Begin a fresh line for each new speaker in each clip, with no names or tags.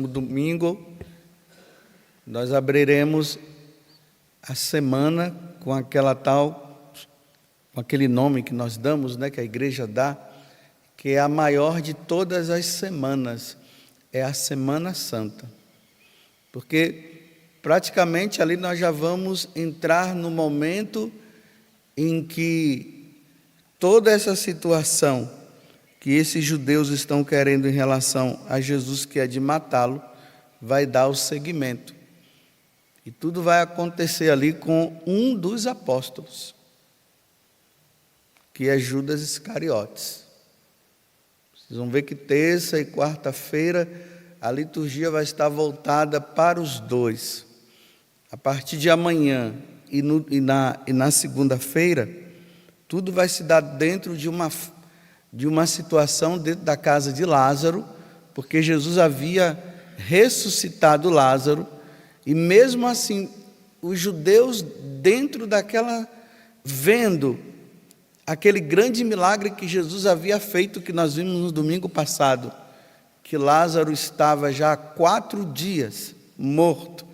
No domingo, nós abriremos a semana com com aquele nome que nós damos, né, que a igreja dá, que é a maior de todas as semanas, é a Semana Santa. Porque praticamente ali nós já vamos entrar no momento em que toda essa situação que esses judeus estão querendo em relação a Jesus, que é de matá-lo, vai dar o seguimento. E tudo vai acontecer ali com um dos apóstolos, que é Judas Iscariotes. Vocês vão ver que terça e quarta-feira a liturgia vai estar voltada para os dois. A partir de amanhã e na segunda-feira, tudo vai se dar dentro de uma situação dentro da casa de Lázaro, porque Jesus havia ressuscitado Lázaro, e mesmo assim, os judeus dentro vendo aquele grande milagre que Jesus havia feito, que nós vimos no domingo passado, que Lázaro estava já há 4 dias morto,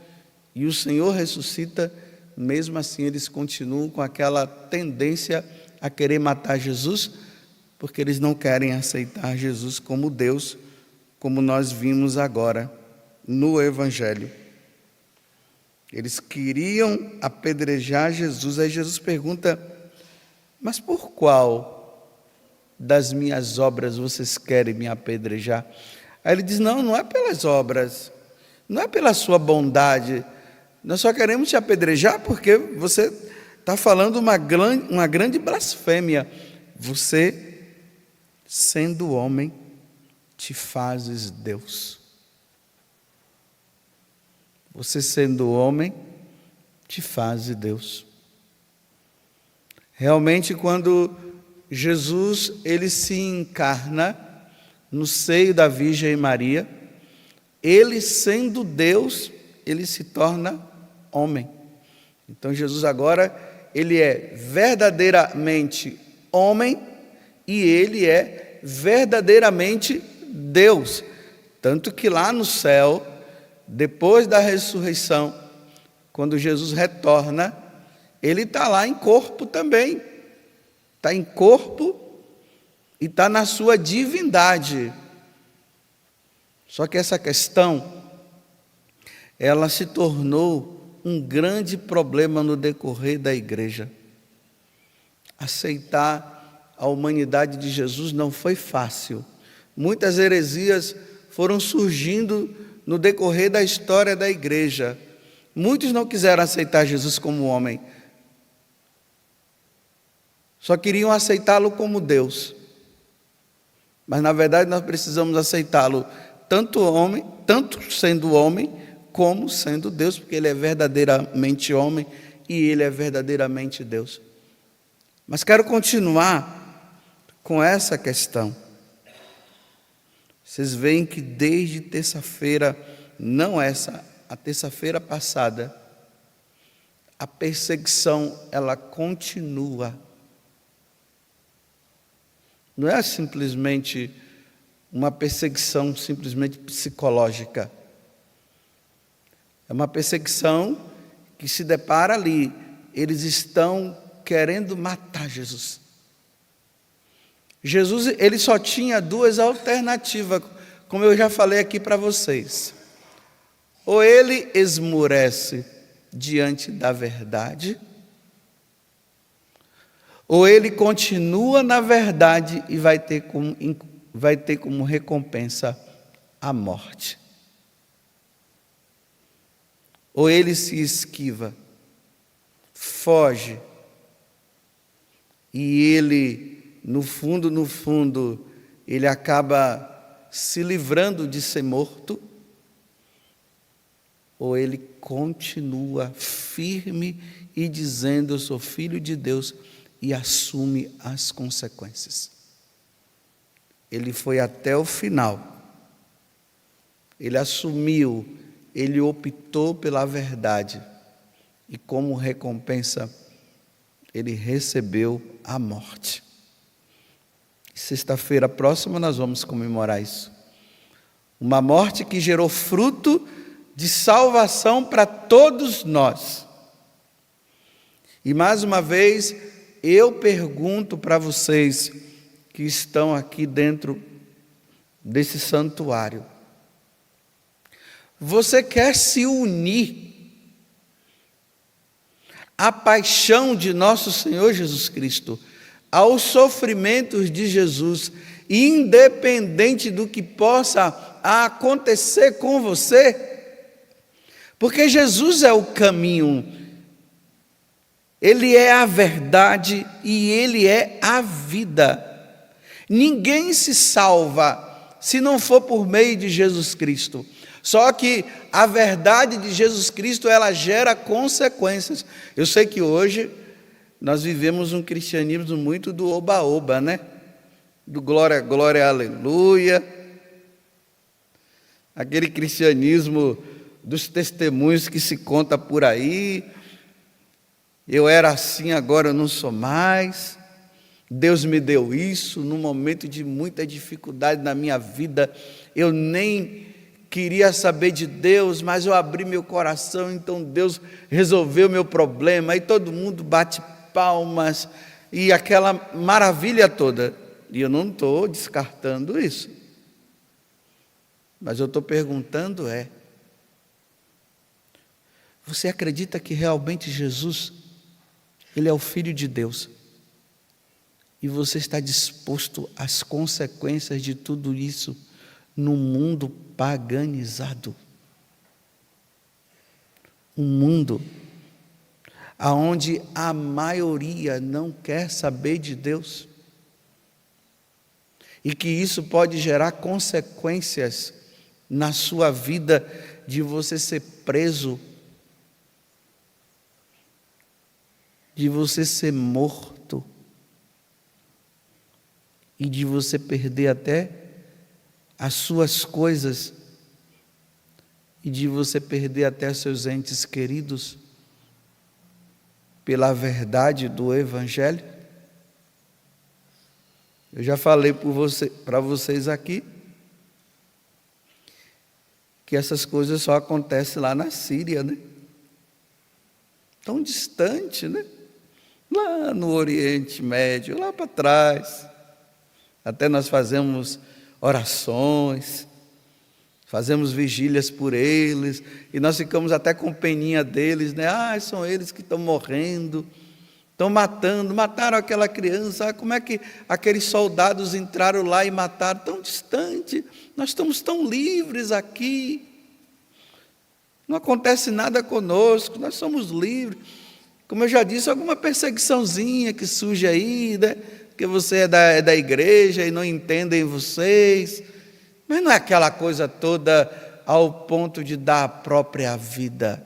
e o Senhor ressuscita, mesmo assim eles continuam com aquela tendência a querer matar Jesus, porque eles não querem aceitar Jesus como Deus, como nós vimos agora no Evangelho. Eles queriam apedrejar Jesus, aí Jesus pergunta: mas por qual das minhas obras vocês querem me apedrejar? Aí ele diz: não é pelas obras, não é pela sua bondade, nós só queremos te apedrejar porque você está falando uma grande blasfêmia. Você, sendo homem, te fazes Deus. Você, sendo homem, te fazes Deus. Realmente, quando Jesus ele se encarna no seio da Virgem Maria, ele, sendo Deus, ele se torna homem. Então Jesus agora, ele é verdadeiramente homem e ele é verdadeiramente Deus. Tanto que lá no céu, depois da ressurreição, quando Jesus retorna, ele está lá em corpo também. Está em corpo e está na sua divindade. Só que essa questão, ela se tornou um grande problema no decorrer da igreja. Aceitar a humanidade de Jesus não foi fácil. Muitas heresias foram surgindo no decorrer da história da igreja. Muitos não quiseram aceitar Jesus como homem. Só queriam aceitá-lo como Deus. Mas, na verdade, nós precisamos aceitá-lo tanto sendo homem, como sendo Deus, porque ele é verdadeiramente homem e ele é verdadeiramente Deus. Mas quero continuar com essa questão. Vocês veem que desde terça-feira, não essa, a terça-feira passada, a perseguição, ela continua. Não é simplesmente uma perseguição simplesmente psicológica. É uma perseguição que se depara ali. Eles estão querendo matar Jesus. Jesus, ele só tinha 2 alternativas, como eu já falei aqui para vocês. Ou ele esmurece diante da verdade, ou ele continua na verdade e vai ter como recompensa a morte. Ou ele se esquiva, foge, e ele, no fundo, ele acaba se livrando de ser morto, ou ele continua firme e dizendo: eu sou filho de Deus, e assume as consequências. Ele foi até o final. Ele assumiu, ele optou pela verdade. E como recompensa, ele recebeu a morte. Sexta-feira próxima nós vamos comemorar isso. Uma morte que gerou fruto de salvação para todos nós. E mais uma vez, eu pergunto para vocês que estão aqui dentro desse santuário: você quer se unir à paixão de nosso Senhor Jesus Cristo, aos sofrimentos de Jesus, independente do que possa acontecer com você? Porque Jesus é o caminho, Ele é a verdade e Ele é a vida. Ninguém se salva se não for por meio de Jesus Cristo. Só que a verdade de Jesus Cristo, ela gera consequências. Eu sei que hoje nós vivemos um cristianismo muito do oba-oba, né? Do glória, glória, aleluia. Aquele cristianismo dos testemunhos que se conta por aí. Eu era assim, agora eu não sou mais. Deus me deu isso num momento de muita dificuldade na minha vida. Eu nem queria saber de Deus, mas eu abri meu coração, então Deus resolveu meu problema. Aí todo mundo bate palmas e aquela maravilha toda. E eu não estou descartando isso. Mas eu estou perguntando você acredita que realmente Jesus, Ele é o Filho de Deus? E você está disposto às consequências de tudo isso no mundo paganizado? Um mundo onde a maioria não quer saber de Deus. E que isso pode gerar consequências na sua vida, de você ser preso, de você ser morto, e de você perder até as suas coisas, e de você perder até seus entes queridos, pela verdade do Evangelho. Eu já falei para vocês aqui, que essas coisas só acontecem lá na Síria, né? Tão distante, né? Lá no Oriente Médio, lá para trás. Até nós fazemos orações, fazemos vigílias por eles, e nós ficamos até com peninha deles, né? São eles que estão morrendo, estão mataram aquela criança. Como é que aqueles soldados entraram lá e mataram? Tão distante, nós estamos tão livres aqui, não acontece nada conosco, nós somos livres. Como eu já disse, alguma perseguiçãozinha que surge aí, né? Porque você é da igreja e não entendem vocês, mas não é aquela coisa toda ao ponto de dar a própria vida.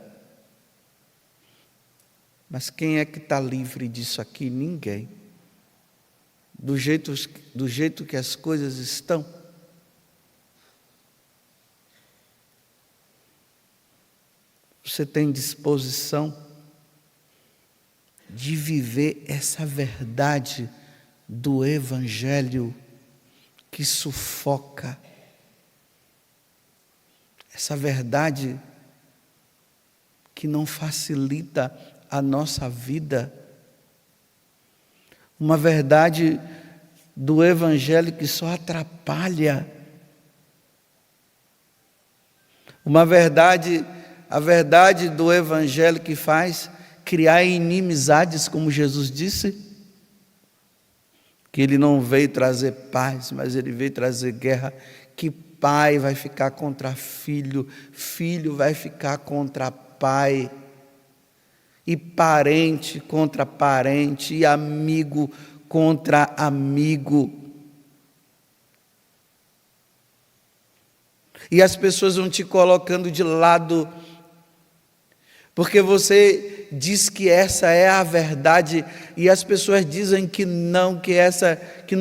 Mas quem é que está livre disso aqui? Ninguém. Do jeito que as coisas estão. Você tem disposição de viver essa verdade do Evangelho que sufoca, essa verdade que não facilita a nossa vida, uma verdade do Evangelho que só atrapalha, a verdade do Evangelho que faz criar inimizades, como Jesus disse, que Ele não veio trazer paz, mas Ele veio trazer guerra, que pai vai ficar contra filho, filho vai ficar contra pai, e parente contra parente, e amigo contra amigo. E as pessoas vão te colocando de lado, porque você diz que essa é a verdade, e as pessoas dizem que não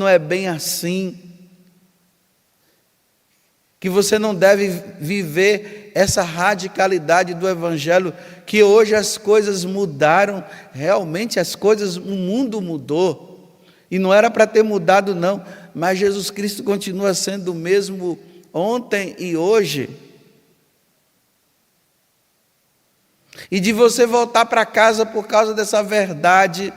é bem assim, que você não deve viver essa radicalidade do Evangelho, que hoje as coisas mudaram, realmente o mundo mudou, e não era para ter mudado não, mas Jesus Cristo continua sendo o mesmo ontem e hoje. E de você voltar para casa por causa dessa verdade,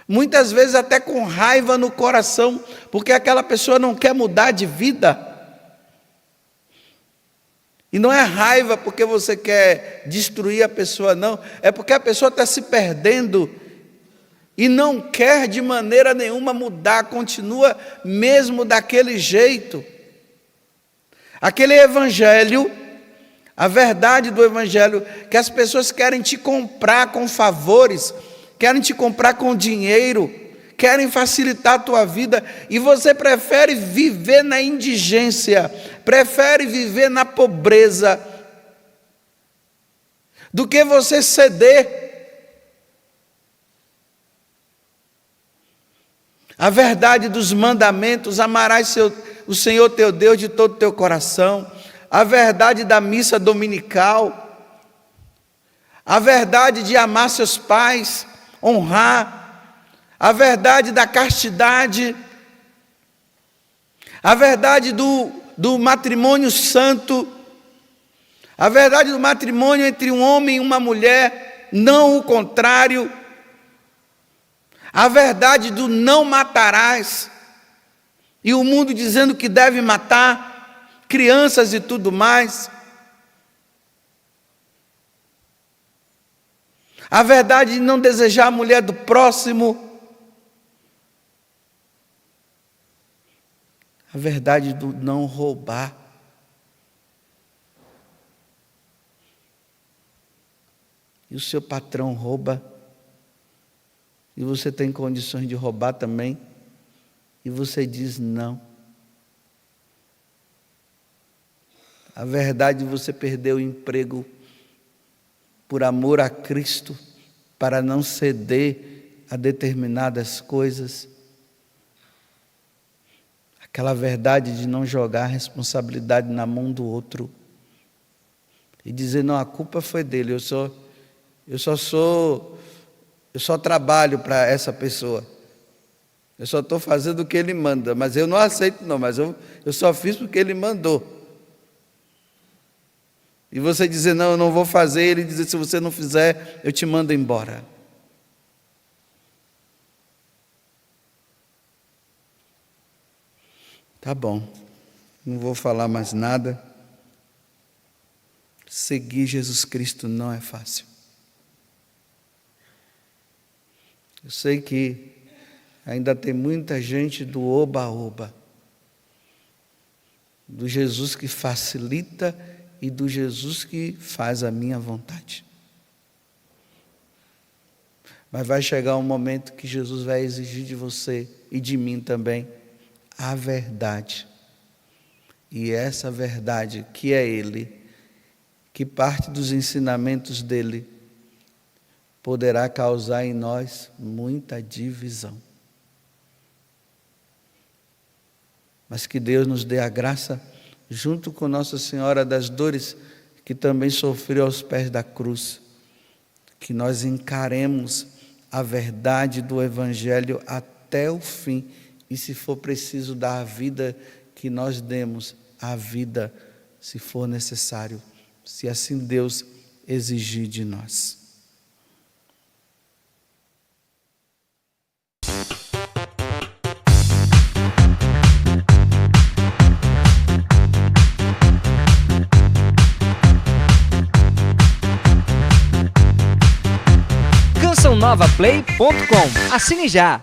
muitas vezes até com raiva no coração, porque aquela pessoa não quer mudar de vida. E não é raiva porque você quer destruir a pessoa, não. É porque a pessoa está se perdendo e não quer de maneira nenhuma mudar, continua mesmo daquele jeito. Aquele evangelho, a verdade do evangelho, que as pessoas querem te comprar com favores, querem te comprar com dinheiro, querem facilitar a tua vida, e você prefere viver na indigência, prefere viver na pobreza, do que você ceder. A verdade dos mandamentos: amarás o Senhor teu Deus de todo o teu coração. A verdade da missa dominical. A verdade de amar seus pais, honrar. A verdade da castidade. A verdade do matrimônio santo. A verdade do matrimônio entre um homem e uma mulher, não o contrário. A verdade do não matarás. E o mundo dizendo que deve matar crianças e tudo mais. A verdade de não desejar a mulher do próximo. A verdade do não roubar. E o seu patrão rouba, e você tem condições de roubar também, e você diz não. A verdade de você perder o emprego por amor a Cristo, para não ceder a determinadas coisas. Aquela verdade de não jogar a responsabilidade na mão do outro e dizer: não, a culpa foi dele, eu só trabalho para essa pessoa, eu só estou fazendo o que ele manda, mas eu não aceito não, mas eu só fiz porque ele mandou. E você dizer: não, eu não vou fazer, ele dizer: se você não fizer, eu te mando embora. Tá bom, não vou falar mais nada. Seguir Jesus Cristo não é fácil. Eu sei que ainda tem muita gente do oba-oba, do Jesus que facilita e do Jesus que faz a minha vontade. Mas vai chegar um momento que Jesus vai exigir de você e de mim também a verdade. E essa verdade que é Ele, que parte dos ensinamentos dEle, poderá causar em nós muita divisão. Mas que Deus nos dê a graça, junto com Nossa Senhora das Dores, que também sofreu aos pés da cruz, que nós encaremos a verdade do Evangelho até o fim, e se for preciso dar a vida, que nós demos a vida, se for necessário, se assim Deus exigir de nós.
CançãoNovaPlay.com. Assine já!